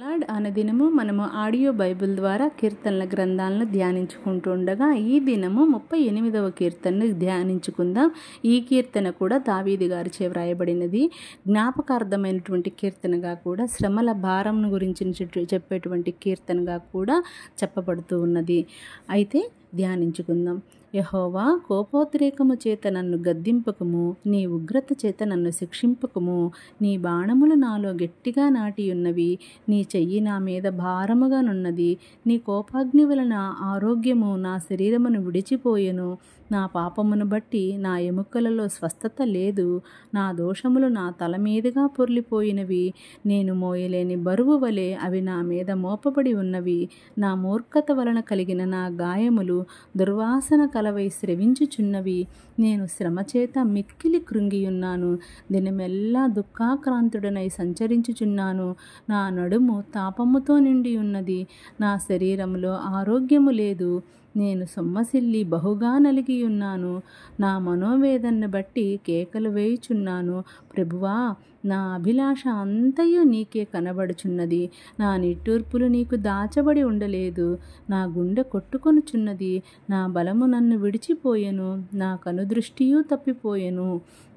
Lord అనుదినము మనము audio Bible ద్వారా కీర్తనల గ్రంథాలను ధ్యానించుకుంటూ ఉండగా ఈ దినము 38వ కీర్తనను ధ్యానించుకుందాం. ఈ కీర్తన కూడా దావీదు గారిచే వ్రాయబడినది. జ్ఞాపకార్థమైనటువంటి కీర్తనగా కూడా, శ్రమల భారంను గురించి చెప్పేటువంటి కీర్తనగా కూడా చెప్పబడుతూ ఉన్నది. అయితే ధ్యానించుకుందాం. యెహోవా, కోపోద్రేకము చేత నన్ను గద్దింపకము, నీ ఉగ్రత చేత నన్ను శిక్షింపకము. నీ బాణములు నాలో గట్టిగా నాటియున్నవి, నీ చెయ్యి నా మీద భారముగానున్నది. నీ కోపాగ్ని వలన ఆరోగ్యము నా శరీరమును విడిచిపోయెను. నా పాపమును బట్టి నా ఎముకలలో స్వస్థత లేదు. నా దోషములు నా తల మీదుగా పొర్లిపోయినవి. నేను మోయలేని బరువు వలె అవి నా మీద మోపబడి ఉన్నవి. నా మూర్ఖత వలన కలిగిన నా గాయములు దుర్వాసన కలవై స్రవించుచున్నవి. నేను శ్రమచేత మిక్కిలి కృంగియున్నాను. దినమెల్లా దుఃఖాక్రాంతుడనై సంచరించుచున్నాను. నా నడుము తాపముతో నిండి ఉన్నది. నా శరీరములో ఆరోగ్యము లేదు. నేను సొమ్మసిల్లి బహుగా నలిగియున్నాను. నా మనోవేదనను బట్టి కేకలు వేయుచున్నాను. ప్రభువా, నా అభిలాష అంతయు నీకే కనబడుచున్నది. నా నిట్టూర్పులు నీకు దాచబడి ఉండలేదు. నా గుండె కొట్టుకొనుచున్నది. నా బలము నన్ను విడిచిపోయెను. నా కనుదృష్టియు తప్పిపోయెను.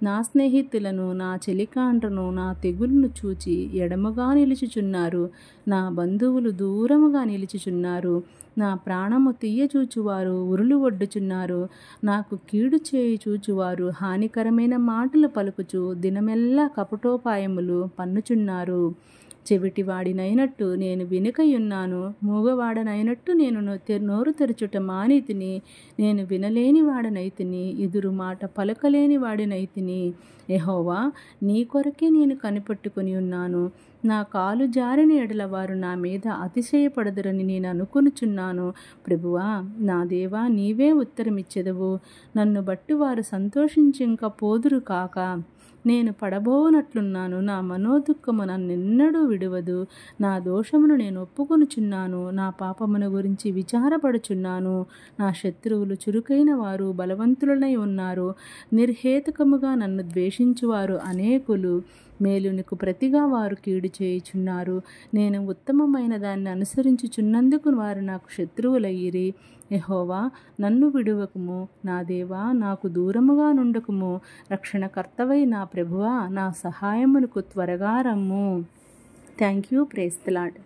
నా స్నేహితులను, నా చెలికాండ్రను, నా తెగులును చూచి ఎడముగా నిలుచుచున్నారు. నా బంధువులు దూరముగా నిలుచుచున్నారు. నా ప్రాణము తీయచూచువారు ఉరులు ఒడ్డుచున్నారు. నాకు కీడు చేయి చూచువారు హానికరమైన మాటలు పలుకుచు దినమెల్లా కపటోపాయములు పన్నుచున్నారు. చెవిటివాడినైనట్టు నేను వినకయున్నాను. మూగవాడనైనట్టు నేను నోరు తెరచుట మానితిని. నేను వినలేని వాడనైతిని, ఎదురు మాట పలకలేని వాడినైతిని. యెహోవా, నీ కొరకే నేను కనిపెట్టుకుని ఉన్నాను. నా కాలు జారిన ఎడల వారు నా మీద అతిశయపడదురని నేను అనుకొనుచున్నాను. ప్రభువా, నా దేవా, నీవే ఉత్తరమిచ్చెదవు. నన్ను బట్టి వారు సంతోషించింక పోదురు కాక. నేను పడబోనట్లున్నాను. నా మనోదుఃఖము నన్నెన్నడూ విడువదు. నా దోషమును నేను ఒప్పుకొనుచున్నాను. నా పాపమును గురించి విచారపడుచున్నాను. నా శత్రువులు చురుకైన వారు బలవంతులనై ఉన్నారు. నిర్హేతుకముగా నన్ను ద్వేషించువారు అనేకులు. మేలునికి ప్రతిగా వారు కీడు చేయుచున్నారు. నేను ఉత్తమమైన దాన్ని అనుసరించుచున్నందుకు వారు నాకు శత్రువులయ్యిరి. యెహోవా, నన్ను విడువకుము. నా దేవా, నాకు దూరముగా నుండకుము. రక్షణకర్తవై నా ప్రభువా, నా సహాయమునకు త్వరగా రమ్ము. Thank you. Praise the lord.